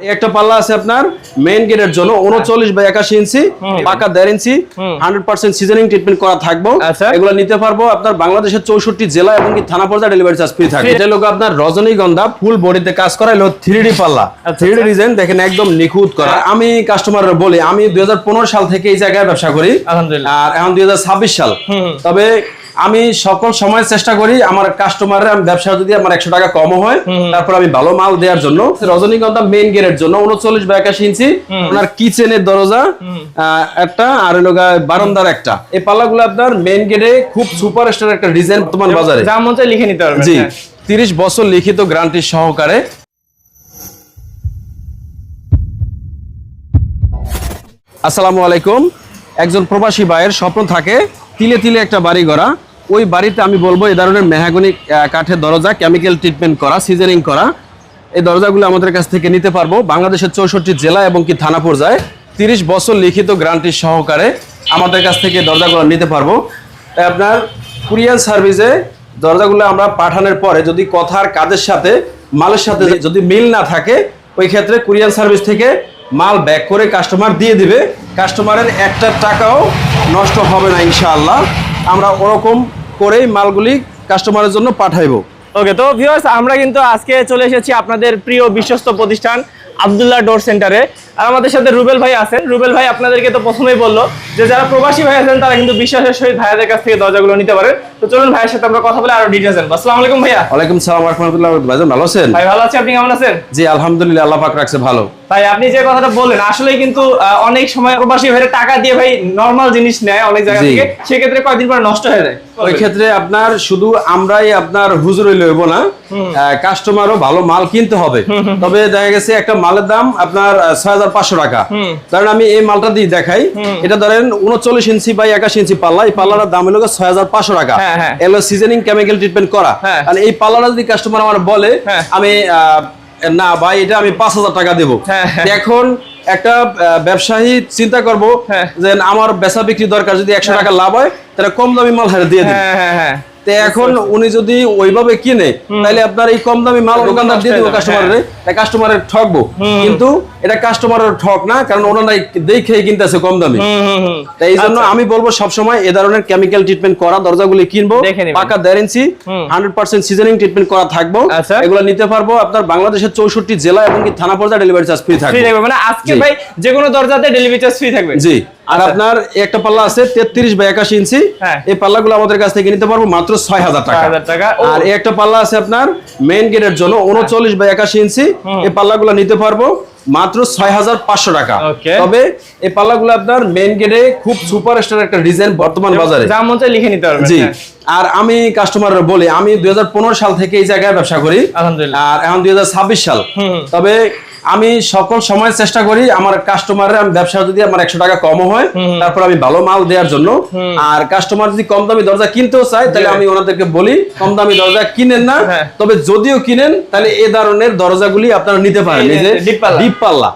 একটা পাল্লা আছে আপনার মেইন গেটের জন্য 39 বাই 81 ইঞ্চি পাকা 1.5 ইঞ্চি 100% সিজনিং ট্রিটমেন্ট করা থাকবে। এগুলো নিতে পারবো আপনার বাংলাদেশের 64 জেলা এবং কি থানা পর্যায়ে ডেলিভারি চার্জ ফ্রি থাকে। এটা লোক আপনার রজনীগন্ধা ফুল বডিতে কাজ করা হলো 3D পাল্লা 3D ডিজাইন দেখেন একদম নিখুঁত করা। আমি কাস্টমাররা বলি আমি 2015 সাল থেকে এই জায়গায় ব্যবসা করি আর এখন 2026 সাল। তবে আমি সকল সময় চেষ্টা করি আমার কাস্টমারের ব্যবসা যদি আমার 100 টাকা কম হয় তারপর আমি ভালো মাল দেওয়ার জন্য। রজনীগন্ধা মেইন গেটের জন্য 39 বাই 81 ইঞ্চি আপনার কিচেনের দরজা একটা আর লগা বারান্দার একটা। এই পাল্লাগুলো আপনার মেইন গেটে খুব সুপারস্টার একটা ডিজাইন বর্তমান বাজারে যা মন চায় লিখে নিতে পারবেন। জি 30 বছর লিখিত গ্যারান্টি সহকারে। আসসালামু আলাইকুম। একজন প্রবাসী ভাইয়ের স্বপ্ন থাকে তিলে তিলে একটা বাড়ি গড়া। ওই বাড়িতে আমি বলবো এই ধরনের মেহগনি কাঠের দরজা কেমিক্যাল ট্রিটমেন্ট করা সিজনিং করা এই দরজাগুলো আমাদের কাছ থেকে নিতে পারবো বাংলাদেশের 64 জেলা এবং কি থানা পর্যায়ে 30 বছর লিখিত গ্যারান্টি সহকারে আমাদের কাছ থেকে দরজাগুলো নিতে পারবো। তাই আপনার কুরিয়ার সার্ভিসে দরজাগুলো আমরা পাঠানোর পরে যদি কথার কাজের সাথে মালের সাথে যদি মিল না থাকে ওই ক্ষেত্রে কুরিয়ার সার্ভিস থেকে মাল ব্যাক করে কাস্টমার দিয়ে দিবে। কাস্টমারের একটা টাকাও নষ্ট হবে না ইনশাআল্লাহ। আমরা ওরকম করেই মালগুলি কাস্টমারের জন্য পাঠাইবো। ওকে, তো ভিউয়ার্স আমরা কিন্তু আজকে চলে এসেছি আপনাদের প্রিয় বিশ্বস্ত প্রতিষ্ঠান আব্দুল্লাহ ডোর সেন্টারে। আর আমাদের সাথে রুবেল ভাই আছেন। রুবেল ভাই আপনাদেরকে তো প্রথমেই বললো যে যারা প্রবাসী ভাই আছেন তারা কিন্তু বিশ্বাসের সহিত ভাইয়াদের কাছ থেকে দরজাগুলো নিতে পারেন। তো চলুন ভাইয়ের সাথে আমরা কথা বলে আরো ডিটেইলস জানবো। আসসালামু আলাইকুম ভাইয়া। ওয়ালাইকুম সালাম ওয়া রাহমাতুল্লাহি ওয়া বারাকাতুহু। ভালো আছেন? ভাই ভালো আছি, আপনি কেমন আছেন? জি আলহামদুলিল্লাহ, আল্লাহ পাক রাখছে ভালো। ভাই আপনি যে কথাটা বললেন আসলে কিন্তু অনেক সময় প্রবাসী ভাইয়ের টাকা দিয়ে ভাই নরমাল জিনিস নেয় অনেক জায়গা থেকে, সেক্ষেত্রে কয়েকদিন পরে নষ্ট হয়ে যায়। ওই ক্ষেত্রে আপনার শুধু আমরাই আপনার হুজুরই লইব না, কাস্টমারও ভালো মাল কিনতে হবে। তবে দেখা গেছে একটা মালের দাম আপনার 6500 টাকা। কারণ আমি এই মালটা দিয়ে দেখাই, এটা ধরেন 39 ইঞ্চি বাই 81 ইঞ্চি পাল্লা। এই পাল্লাটার দাম হলো 6500 টাকা। এলো সিজনিং কেমিক্যাল ট্রিটমেন্ট করা। আর এই পাল্লাটা যদি কাস্টমার আমার বলে আমি না ভাই এটা আমি 5000 টাকা দেবো, এখন একটা ব্যবসায়ী চিন্তা করবো যে আমার বেচা বিক্রি দরকার, যদি 100 টাকা লাভ হয় তাহলে কম দামি মাল হারে দিয়ে দিই। এখন উনি যদি ওইভাবে কিনে তাহলে আপনার এই কম দামি মাল দোকানদার দিয়ে দিব কাস্টমারের, কাস্টমারের ঠকবো। কিন্তু এটা কাস্টমারের ঠক না, কারণ ওনারা দেখে কিনতেছে কম দামি। তাই এই জন্য আমি বলবো সবসময় এ ধরনের কেমিক্যাল ট্রিটমেন্ট করা দরজাগুলি কিনবো। পাকা 1.5 ইঞ্চি 100% সিজনিং ট্রিটমেন্ট করা থাকবো। এগুলো নিতে পারবো আপনার বাংলাদেশের 64 জেলা এবং কি থানা পর্যায়ে ডেলিভারি চার্জ ফ্রি থাকবে। মানে আজকে ভাই যে কোনো দরজাতে ডেলিভারি চার্জ ফ্রি থাকবে। জি। আর আপনার একটা পাল্লা আছে 33 বাই 81 ইঞ্চি। এই পাল্লাগুলো আমাদের কাছ থেকে নিতে পারবো মাত্র 6000 টাকা। আর একটা পাল্লা আছে আপনার মেইন গেটের জন্য 39 বাই 81 ইঞ্চি। এই পাল্লাগুলো নিতে পারবো মাত্র 6500 টাকা। তবে এই পাল্লাগুলো আপনার মেইন গেটে খুব সুপারস্টার একটা ডিজাইন বর্তমান বাজারে, যা মন চায় লিখে নিতে পারবেন। জি। আর আমি কাস্টমাররা বলি আমি 2015 সাল থেকে এই জায়গায় ব্যবসা করি আর এখন 2026 সাল। তবে আমি সকল সময় চেষ্টা করি আমার কাস্টমারের ব্যবসা যদি আমার 100 টাকা কম হয় তারপর আমি ভালো মাল দেওয়ার জন্য। আর কাস্টমার যদি কম দামি দরজা কিনতেও চায় তাহলে আমি ওনাদেরকে বলি কম দামি দরজা কিনেন না, তবে যদিও কিনেন তাহলে এই ধরনের দরজাগুলি আপনারা নিতে পারেন, এই যে ডিপ পাল্লা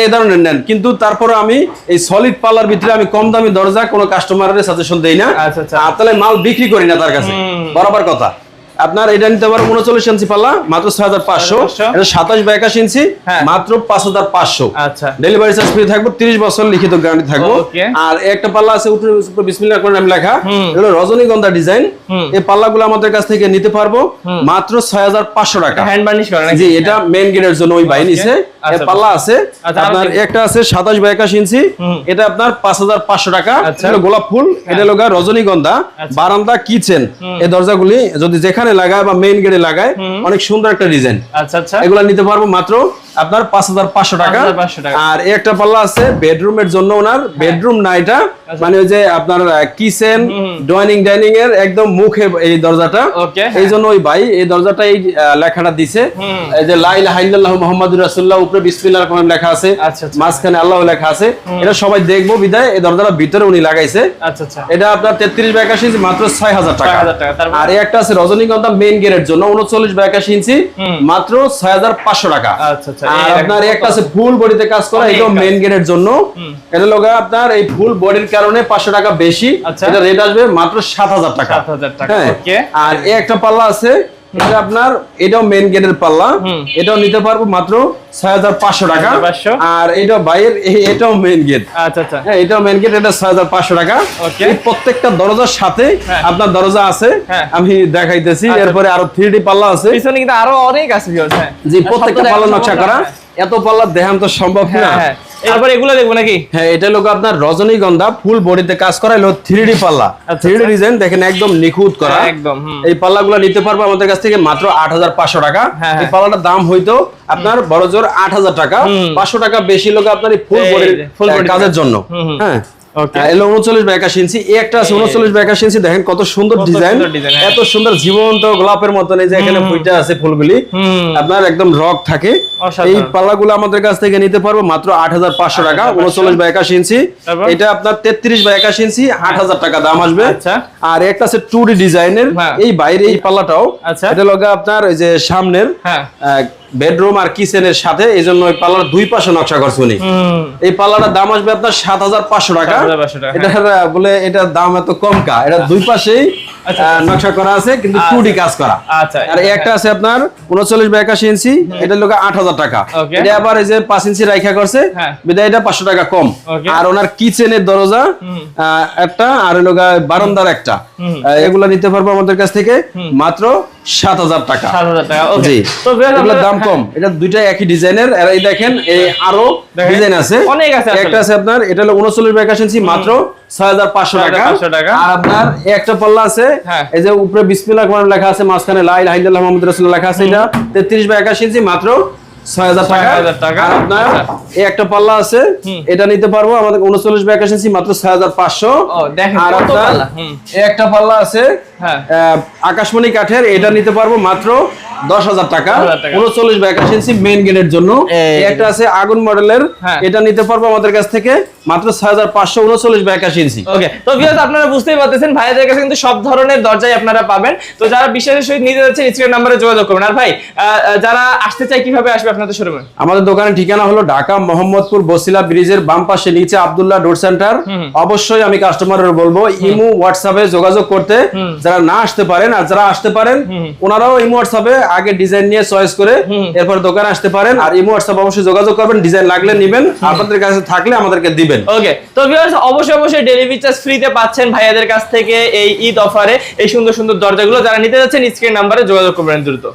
এই ধরনের নেন। কিন্তু তারপরে আমি এই সলিড পাল্লার ভিতরে আমি কম দামি দরজা কোনো কাস্টমারের সাজেশন দেই না, আর তাহলে মাল বিক্রি করি না তার কাছে, বরাবর কথা। আপনার এটা নিতে পারো 39 ইঞ্চি পাল্লা মাত্র 6500, এটা 27 বাই 81 ইঞ্চি মাত্র 5500। ডেলিভারি চার্জ ফ্রি থাকবে, 30 বছর লিখিত গ্যারান্টি থাকবে। আর একটা পাল্লা আছে উপরে বিসমিল্লাহ করে নাম লেখা, এগুলো রজনীগন্ধা ডিজাইন। এই পাল্লাগুলো আমাদের কাছ থেকে নিতে পারবো মাত্র 6500 টাকা। হ্যান্ড বার্নিশ করা নাকি? জি, এটা মেইন গেটের জন্য ওই ভাই নিছে। এই পাল্লা আছে আপনার একটা আছে 27 বাই 81 ইঞ্চি, এটা আপনার 5500 টাকা। এটা গোলাপ ফুল, এটা লগা রজনীগন্ধা বারান্দা কিচেন। এই দরজাগুলি যদি যেখানে লাগায় বা মেইন গেটে লাগায় অনেক সুন্দর একটা ডিজাইন। এগুলা নিতে পারবো মাত্র আপনার 5500 টাকা। আর একটা পাল্লা আছে বেডরুমের জন্য, ওনার বেডরুম না এটা মানে ওই যে আপনার কিচেন ডাইনিং এর একদম মুখে এই দরজাটা, এই জন্য ওই ভাই এই দরজাটা এই লেখাটা দিছে, এই যে লা ইলাহা ইল্লাল্লাহু মুহাম্মাদুর রাসূলুল্লাহ, উপরে বিসমিল্লাহির রহমানির রহিম লেখা আছে, মাঝখানে আল্লাহ লেখা আছে। এটা সবাই দেখবো বিদায় এই দরজাটা ভিতরে উনি লাগাইছে। এটা আপনার 33 বাই 81 ইঞ্চি মাত্র 6000 টাকা। আর একটা আছে রজনীগন্ধা মেইন গেটের জন্য 39 বাই 81 ইঞ্চি মাত্র 6500 টাকা। আর আপনার একটা আছে ফুল বডিতে কাজ করা, এটা মেইন গেটের জন্য। এটা লগা আপনার এই ফুল বডির কারণে 500 টাকা বেশি, এটা রেট আসবে মাত্র 7000 টাকা। আর একটা পাল্লা আছে এটা আপনার এটাও মেন গেটের পাল্লা, এটাও নিতে পারবো মাত্র 6500 টাকা। 6500 আর এটা বাইরের এটাও মেন গেট। আচ্ছা আচ্ছা, হ্যাঁ এটাও মেন গেট, এটা 6500 টাকা। ওকে। এই প্রত্যেকটা দরজার সাথে আপনার দরজা আছে, আমি দেখাইতেছি। এরপরে আরো 3D পাল্লা আছে, পিছনে কিন্তু আরো অনেক আছে ভিউয়ার্স। হ্যাঁ জি প্রত্যেকটা পাল্লা নকশা করা। এত পাল্লা দেখান তো সম্ভব না। হ্যাঁ এরপর এগুলো দেখবো নাকি? হ্যাঁ এটা লোক আপনার রজনীগন্ধা ফুল বডিতে কাজ করা, হলো 3D পাল্লা, 3D ডিজাইন দেখেন একদম নিখুঁত করা একদম। এই পাল্লাগুলো নিতে পারবো আমাদের কাছ থেকে মাত্র 8500 টাকা। এই পাল্লাটার দাম হয়তো আপনার বড় জোর 8000 টাকা, 500 টাকা বেশি লোক আপনার এই ফুল বডির কাজের জন্য। হ্যাঁ এলো 39 বাই 81 ইঞ্চি, এই একটা আছে 39 বাই 81 ইঞ্চি, দেখেন কত সুন্দর ডিজাইন, এত সুন্দর জীবন্ত গোলাপের মতন। এই যে এখানে ফুইটা আছে ফুলগুলি আপনার একদম রক থাকে। এই পাল্লাগুলো আমাদের কাছ থেকে নিতে পারবো মাত্র 8500 টাকা, 39 বাই 81 ইঞ্চি। এটা আপনার 33 বাই 81 ইঞ্চি, 8000 টাকা দাম আসবে। আর একটা আছে 2D ডিজাইনের, এই বাইরে এই পাল্লাটাও, এটা লগে আপনার এই যে সামনের বেডরুম আর কিচেনের সাথে, এই জন্য এই পাল্লার দুই পাশে নকশা করছে উনি। এই পাল্লাটার দাম আসবে আপনার 7500 টাকা। এটা বলে এটার দাম এত কম কা, এটা দুই পাশেই নকশা করা আছে কিন্তু 2D কাজ করা। আর একটা আছে আপনার 39 বাই 81 ইঞ্চি, এটা লোক 8000 টাকা। এটা আবার এই যে 5 ইঞ্চি রাইখা করছে বিদায় এটা 500 টাকা কম। আর ওনার কিচেনের দরজা একটা, আর লোক বারান্দার একটা, এগুলা নিতে পারবো আমাদের কাছ থেকে মাত্র 7000 টাকা। 7000 টাকা, ওকে। জি তো এগুলোর দাম কম, এটা দুইটা একই ডিজাইনের। আর এই দেখেন এই আরো ডিজাইন আছে, অনেক আছে। একটা আছে আপনার এটা হলো 39 বাই 81 ইঞ্চি, মাত্র 6500 টাকা। আর আপনার এই একটা পাল্লা আছে, এই যে উপরে বিসমিল্লাহ লেখা আছে, মাঝখানে লা ইলাহা ইল্লাল্লাহ মুহাম্মাদুর রাসূলুল্লাহ লেখা আছে, এটা 33 বাই 81 ইঞ্চি, মাত্র 6000 টাকা। আর আপনার এই একটা পাল্লা আছে, এটা নিতে পারবো আমাদের 39 বাই 81 ইঞ্চি, মাত্র 6500। আর আপনার এই একটা পাল্লা আছে আকাশমণি কাঠের, এটা নিতে পারবো মাত্র 10000 টাকা, 39 বাই 81 ইঞ্চি মেইন গেটের জন্য। একটা আছে আগুন মডেলের, এটা নিতে পারবো আমাদের কাছ থেকে মাত্র 6500, 39 বাই 81 ইঞ্চি। ওকে, তো ভিউয়ার্স আপনারা বুঝতেই পারতেছেন ভাইদের কাছে কিন্তু সব ধরনের দরজাই আপনারা পাবেন। তো যারা বিশ্বাসের সহিত নিতে যাচ্ছেন স্ক্রিন নম্বরে যোগাযোগ করবেন। আর ভাই যারা আসতে চায় কিভাবে আসবে আপনাদের শোরুমে? আমাদের দোকানের ঠিকানা হলো ঢাকা মোহাম্মদপুর বসিলা ব্রিজের বাম পাশে নিচে আব্দুল্লাহ ডোর সেন্টার। অবশ্যই আমি কাস্টমারের বলবো ইমো হোয়াটসঅ্যাপে যোগাযোগ করতে, যারা না আসতে পারেন। আর যারা আসতে পারেন ওনারাও ইমো হোয়াটসঅ্যাপে আগে ডিজাইন নিয়ে চয়েস করে এরপর দোকানে আসতে পারেন। আর ইমো হোয়াটসঅ্যাপ অবশ্যই যোগাযোগ করবেন, ডিজাইন লাগলে নেবেন, আপনাদের কাছে থাকলে আমাদেরকে দিবেন। ওকে, তো ভিউয়ার্স অবশ্যই ডেলিভারি চার্জ ফ্রিতে পাচ্ছেন ভাইয়াদের কাছ থেকে এই ঈদ অফারে এই সুন্দর সুন্দর দরজাগুলো। যারা নিতে যাচ্ছেন স্ক্রিন নম্বরে যোগাযোগ করবেন দ্রুত।